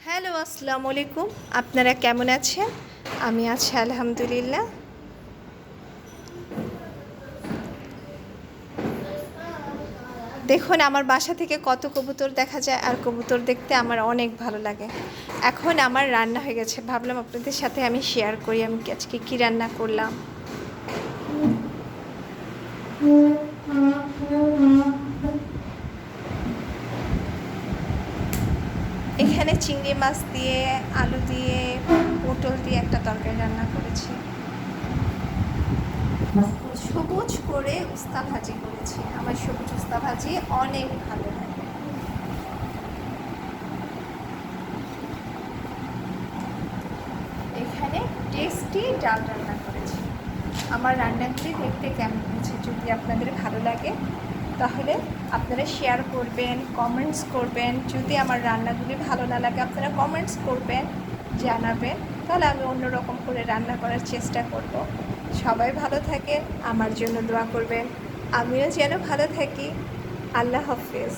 Hello, আসসালামু আলাইকুম। আপনারা কেমন আছেন? আমি আছি আলহামদুলিল্লাহ। দেখুন আমার বাসা থেকে কত কবুতর দেখা যায়, আর কবুতর দেখতে আমার অনেক ভালো লাগে। এখন আমার রান্না হয়ে গেছে, ভাবলাম আপনাদের সাথে আমি শেয়ার করি আমি আজকে কী রান্না করলাম। এখানে চিংড়ি মাছ দিয়ে, আলু দিয়ে, পটল দিয়ে একটা তরকারি রান্না করেছি। সবুজ করে উস্তা ভাজি করেছি। আমার সবুজ উস্তা ভাজি অনেক ভালো লাগে। এখানে টেস্টি ডাল রান্না করেছি। আমার রান্নাগুলি দেখতে কেমন হয়েছে যদি আপনাদের ভালো লাগে তাহলে আপনারা শেয়ার করবেন, কমেন্টস করবেন। যদি আমার রান্নাগুলি ভালো না লাগে আপনারা কমেন্টস করবেন, জানাবেন, তাহলে আমি অন্যরকম করে রান্না করার চেষ্টা করব। সবাই ভালো থাকেন, আমার জন্য দোয়া করবেন, আমিও যেন ভালো থাকি। আল্লাহ হাফেজ।